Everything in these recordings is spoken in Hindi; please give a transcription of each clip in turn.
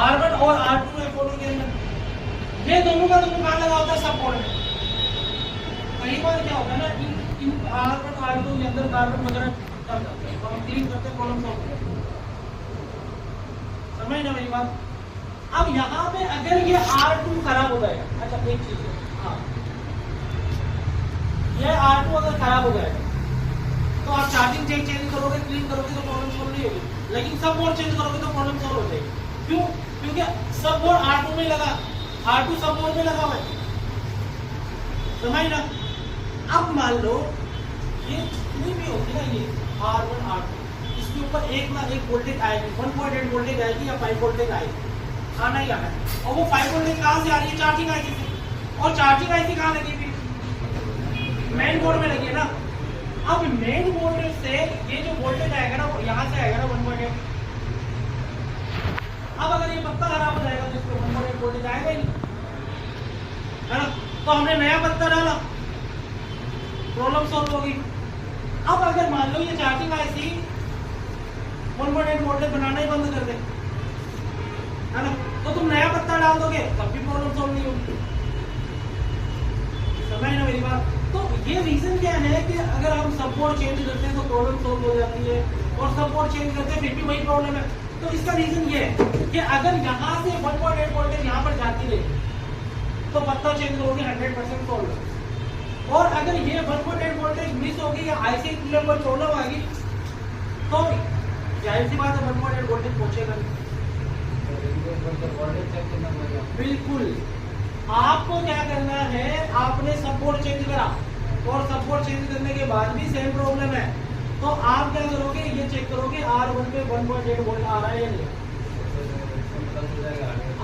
R1 और R2 में फोटो के अंदर ये दोनों का तुमको कहाँ लगा होता है, सब बोर्ड में। कई बार क्या होता है ना, इन R1 R2 के अंदर कार्बन वगैरह कर जाते हैं, तो हम क्लीन करते हैं, प्रॉब्लम सॉल्व करते हैं। समझ ना मेरी बात। अब यहाँ पे अगर ये R2 खराब हो जाएगा, अच्छा एक चीज है, हाँ ये R2 अगर खराब हो जाएगा तो आप चार्जिंग चेंज करोगे, क्लीन करोगे तो प्रॉब्लम सॉल्व नहीं होगी, लेकिन सब बोर्ड चेंज करोगे तो प्रॉब्लम सॉल्व हो जाएगी। क्यों? क्योंकि सब बोर्ड R2 में लगा, R2 सब बोर्ड में लगा हुआ है, समझ ना। अब मान लो ये जितनी भी होगी ना, ये R1 R2, इसके ऊपर एक ना एक वोल्टेज आएगी, 1.8 वोल्टेज आएगी या 5 वोल्टेज आएगी, आना ही आना है। और वो 5 वोल्टेज कहाँ से आ रही है? चार्जिंग आईसी से। और चार्जिंग आईसी कहाँ लगी? फिर मेन बोर्ड में लगी है ना। अब मेन बोर्ड से ये जो वोल्टेज आएगा ना, वो यहाँ से आएगा ना 1.8। अब अगर ये पत्ता खराब हो जाएगा तो इसको 1.8 वोल्टेज आएगा ही नहीं, है ना। तो हमने नया पत्ता डाला, प्रॉब्लम सॉल्व होगी। अब अगर मान लो ये चार्जिंग आईसी 1.8 वोल्टेज बनाना ही बंद कर दे, है ना, तो तुम नया पत्ता डाल दोगे तब भी प्रॉब्लम सॉल्व नहीं होगी, समझ ना मेरी बात। तो ये रीजन क्या है कि अगर हम सब बोर्ड चेंज करते हैं तो प्रॉब्लम सॉल्व हो जाती है, और सब बोर्ड चेंज करते हैं फिर भी वही प्रॉब्लम है। तो इसका रीजन ये है कि अगर यहाँ से 1.8 वोल्टेज यहाँ पर जाती रहे तो पत्ता चेंज करोगे 100% सॉल्व है। और अगर ये 1.8 वोल्टेज मिस होगी या आईसी कूलर पर प्रॉब्लम आएगी तो जाहिर सी बात है 1.8 वोल्टेज पहुंचेगा नहीं। बिल्कुल, आपको क्या करना है, आपने सब बोर्ड चेंज करा और सब बोर्ड चेंज करने के बाद भी सेम प्रॉब्लम है, तो आप क्या करोगे, ये चेक करोगे R1 पे 1.8 वोल्ट आ रहा है या नहीं।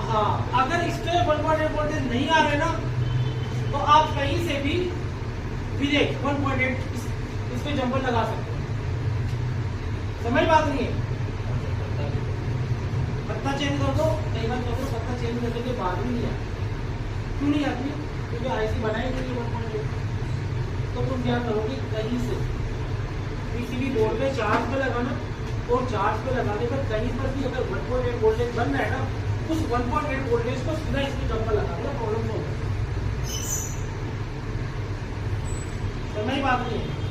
हाँ, अगर इस पे 1.8 वोल्टेज नहीं आ रहे ना तो आप कहीं से भी डायरेक्ट 1.8 इस पे जंपर लगा सकते हैं, समझ बात नहीं है। पत्ता चेंज कर दो, कई बार कर दो, पत्ता चेंज करने के बाद भी नहीं आती। क्यों नहीं आती? क्योंकि आईसी बनाई गई 1.8। तो तुम क्या करोगे, कहीं से पीसीबी बोर्ड पे चार्ज पे लगाना, और चार्ज पे लगाने पर कहीं पर भी अगर 1.8 वोल्टेज बन रहा है ना, उस 1.8 वोल्टेज को सीधा इसके जंपर लगा देना, प्रॉब्लम सॉल्व। समझ बात नहीं है।